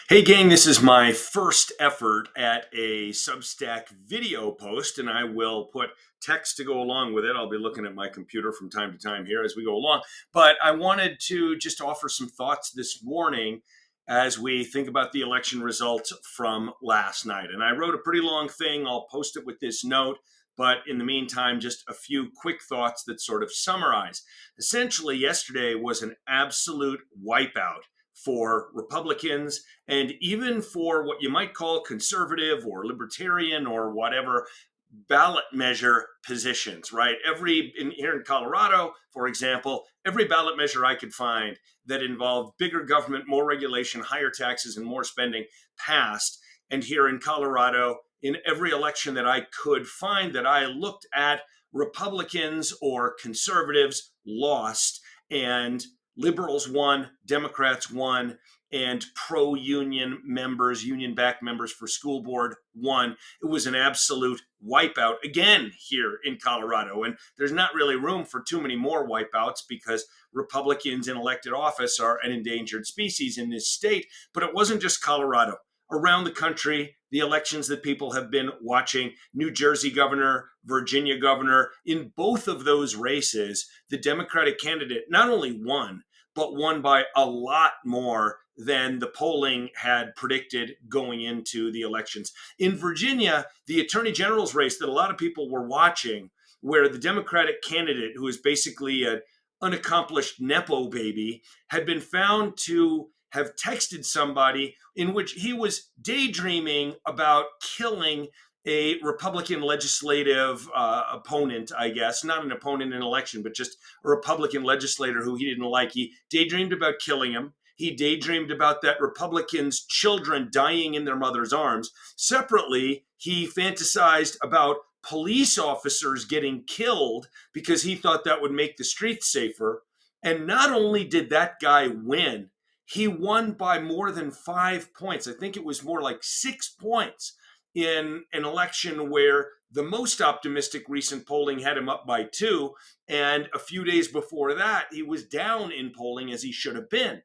Hey gang, this is my first effort at a Substack video post, and I will put text to go along with it. I'll be looking at my computer from time to time here as we go along. But I wanted to just offer some thoughts this morning as we think about the election results from last night. And I wrote a pretty long thing. I'll post it with this note. But in the meantime, just a few quick thoughts that sort of summarize. Essentially, yesterday was an absolute wipeout for Republicans and even for what you might call conservative or libertarian or whatever ballot measure positions, right? Here in Colorado, for example, every ballot measure I could find that involved bigger government, more regulation, higher taxes, and more spending passed. And here in Colorado, in every election that I could find that I looked at, Republicans or conservatives lost, and liberals won, Democrats won, and pro-union members, union-backed members for school board won. It was an absolute wipeout again here in Colorado. And there's not really room for too many more wipeouts because Republicans in elected office are an endangered species in this state. But it wasn't just Colorado. Around the country, the elections that people have been watching, New Jersey governor, Virginia governor, in both of those races, the Democratic candidate not only won, but won by a lot more than the polling had predicted going into the elections. In Virginia, the attorney general's race that a lot of people were watching, where the Democratic candidate, who is basically an unaccomplished Nepo baby, had been found to have texted somebody in which he was daydreaming about killing a Republican legislative opponent, I guess, not an opponent in an election, but just a Republican legislator who he didn't like. He daydreamed about killing him. He daydreamed about that Republicans' children dying in their mother's arms. Separately, he fantasized about police officers getting killed because he thought that would make the streets safer. And not only did that guy win, he won by more than 5 points. I think it was more like 6 points in an election where the most optimistic recent polling had him up by 2. And a few days before that, he was down in polling as he should have been.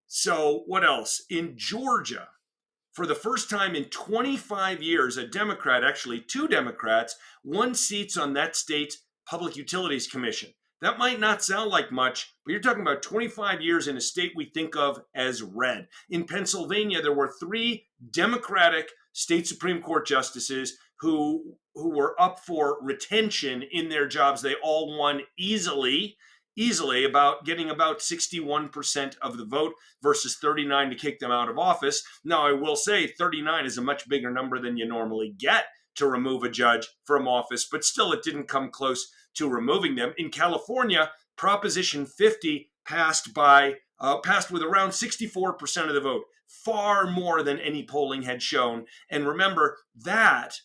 So, what else? In Georgia, for the first time in 25 years, a Democrat, actually two Democrats, won seats on that state's Public Utilities Commission. That might not sound like much, but you're talking about 25 years in a state we think of as red. In Pennsylvania, there were 3 Democratic state Supreme Court justices who were up for retention in their jobs. They all won easily, about getting about 61% of the vote versus 39 to kick them out of office. Now, I will say 39 is a much bigger number than you normally get to remove a judge from office, but still it didn't come close to removing them. In California, Proposition 50 passed with around 64% of the vote, far more than any polling had shown. And remember, that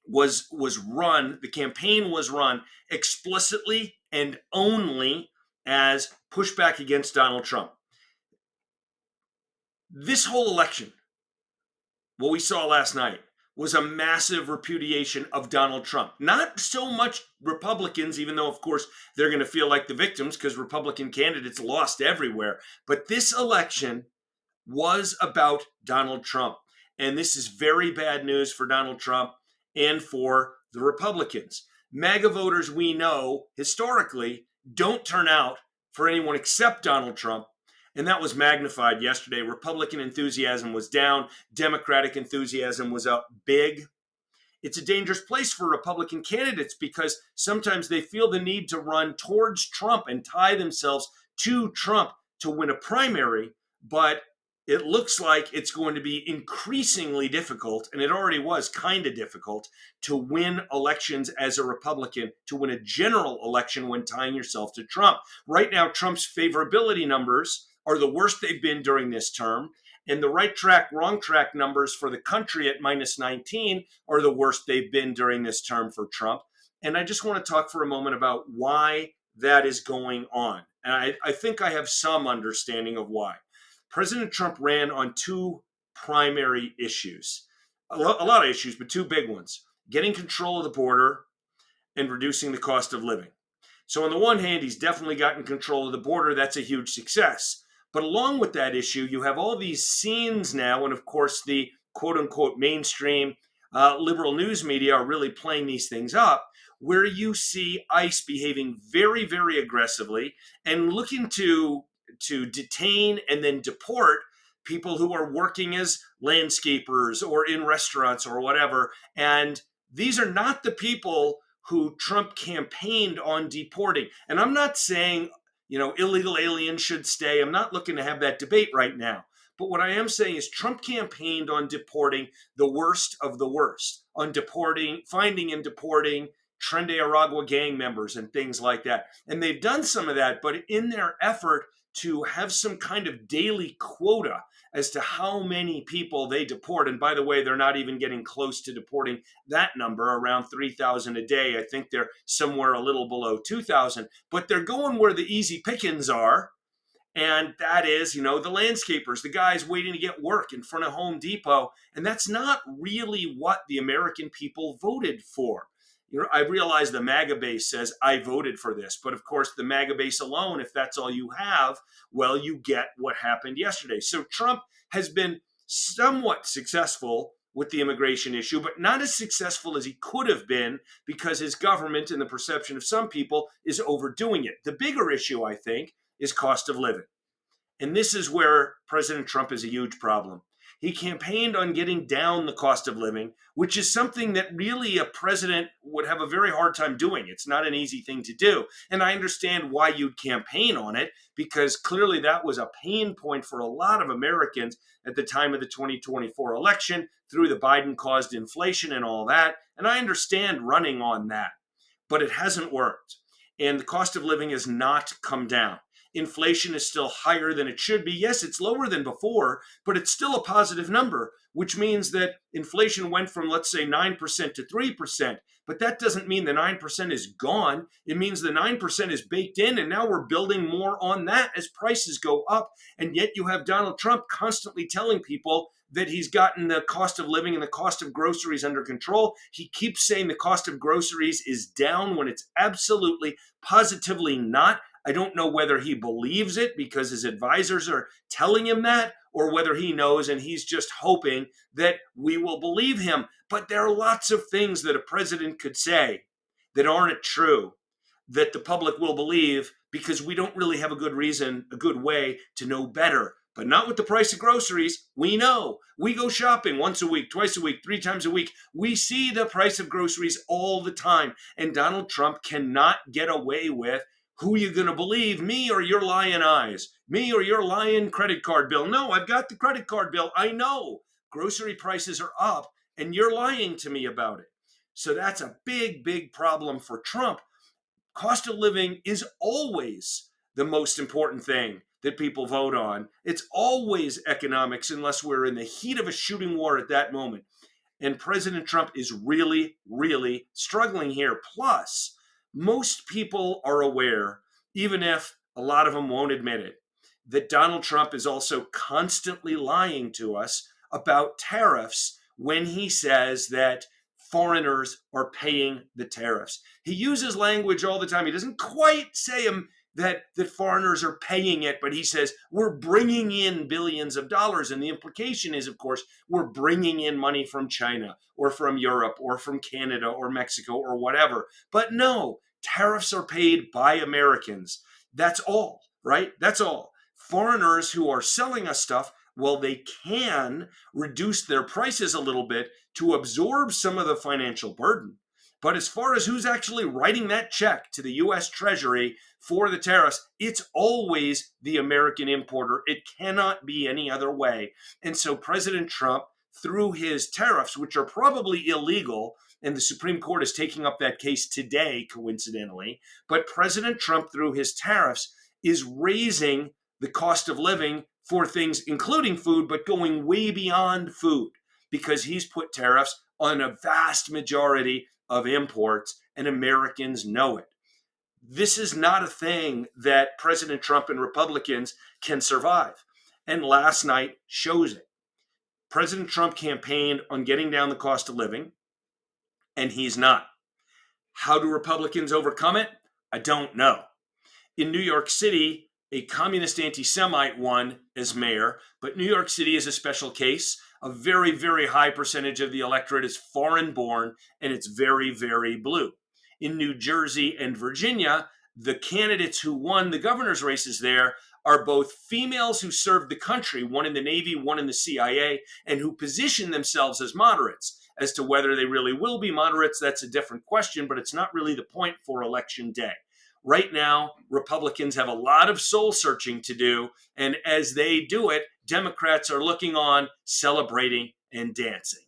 was run, the campaign was run explicitly and only as pushback against Donald Trump. This whole election, what we saw last night, was a massive repudiation of Donald Trump. Not so much Republicans, even though, of course, they're going to feel like the victims because Republican candidates lost everywhere. But this election was about Donald Trump. And this is very bad news for Donald Trump and for the Republicans. MAGA voters, we know, historically, don't turn out for anyone except Donald Trump. And that was magnified yesterday. Republican enthusiasm was down. Democratic enthusiasm was up big. It's a dangerous place for Republican candidates because sometimes they feel the need to run towards Trump and tie themselves to Trump to win a primary. But it looks like it's going to be increasingly difficult, and it already was kind of difficult, to win elections as a Republican, to win a general election when tying yourself to Trump. Right now, Trump's favorability numbers are the worst they've been during this term, and the right track, wrong track numbers for the country at minus 19 are the worst they've been during this term for Trump. And I just want to talk for a moment about why that is going on. And I think I have some understanding of why. President Trump ran on 2 primary issues, a lot of issues, but 2 big ones: getting control of the border and reducing the cost of living. So on the one hand, he's definitely gotten control of the border. That's a huge success. But along with that issue, you have all these scenes now, and of course, the quote unquote mainstream liberal news media are really playing these things up, where you see ICE behaving very, very aggressively and looking to detain and then deport people who are working as landscapers or in restaurants or whatever. And these are not the people who Trump campaigned on deporting. And I'm not saying, illegal aliens should stay. I'm not looking to have that debate right now. But what I am saying is Trump campaigned on deporting the worst of the worst, on finding and deporting Tren de Aragua gang members and things like that. And they've done some of that, but in their effort to have some kind of daily quota as to how many people they deport. And by the way, they're not even getting close to deporting that number, around 3,000 a day. I think they're somewhere a little below 2,000, but they're going where the easy pickings are. And that is, the landscapers, the guys waiting to get work in front of Home Depot. And that's not really what the American people voted for. I realize the MAGA base says, I voted for this. But of course, the MAGA base alone, if that's all you have, well, you get what happened yesterday. So Trump has been somewhat successful with the immigration issue, but not as successful as he could have been because his government, in the perception of some people, is overdoing it. The bigger issue, I think, is cost of living. And this is where President Trump is a huge problem. He campaigned on getting down the cost of living, which is something that really a president would have a very hard time doing. It's not an easy thing to do. And I understand why you'd campaign on it, because clearly that was a pain point for a lot of Americans at the time of the 2024 election through the Biden-caused inflation and all that. And I understand running on that, but it hasn't worked. And the cost of living has not come down. Inflation is still higher than it should be. Yes, it's lower than before, but it's still a positive number, which means that inflation went from, let's say, 9% to 3%. But that doesn't mean the 9% is gone. It means the 9% is baked in, and now we're building more on that as prices go up. And yet you have Donald Trump constantly telling people that he's gotten the cost of living and the cost of groceries under control. He keeps saying the cost of groceries is down when it's absolutely, positively not. I don't know whether he believes it because his advisors are telling him that, or whether he knows and he's just hoping that we will believe him. But there are lots of things that a president could say that aren't true, that the public will believe because we don't really have a good reason, a good way to know better. But not with the price of groceries. We know. We go shopping once a week, twice a week, 3 times a week. We see the price of groceries all the time. And Donald Trump cannot get away with, who you going to believe, me or your lying eyes? Me or your lying credit card bill? No, I've got the credit card bill. I know grocery prices are up and you're lying to me about it. So that's a big, big problem for Trump. Cost of living is always the most important thing that people vote on. It's always economics unless we're in the heat of a shooting war at that moment. And President Trump is really, really struggling here. Plus, most people are aware, even if a lot of them won't admit it, that Donald Trump is also constantly lying to us about tariffs when he says that foreigners are paying the tariffs. He uses language all the time. He doesn't quite say that foreigners are paying it, but he says we're bringing in billions of dollars. And the implication is, of course, we're bringing in money from China or from Europe or from Canada or Mexico or whatever. But no, tariffs are paid by Americans. That's all, right? That's all. Foreigners who are selling us stuff, well, they can reduce their prices a little bit to absorb some of the financial burden. But as far as who's actually writing that check to the U.S. Treasury for the tariffs, it's always the American importer. It cannot be any other way. And so President Trump, through his tariffs, which are probably illegal, and the Supreme Court is taking up that case today, coincidentally, but President Trump, through his tariffs, is raising the cost of living for things, including food, but going way beyond food, because he's put tariffs on a vast majority of imports, and Americans know it. This is not a thing that President Trump and Republicans can survive. And last night shows it. President Trump campaigned on getting down the cost of living, and he's not. How do Republicans overcome it? I don't know. In New York City, A communist anti-Semite won as mayor, but New York City is a special case. A very, very high percentage of the electorate is foreign born, and it's very, very blue. In New Jersey and Virginia, the candidates who won the governor's races there are both females who served the country, one in the Navy, one in the CIA, and who position themselves as moderates. As to whether they really will be moderates, that's a different question, but it's not really the point for election day. Right now, Republicans have a lot of soul searching to do. And as they do it, Democrats are looking on, celebrating, and dancing.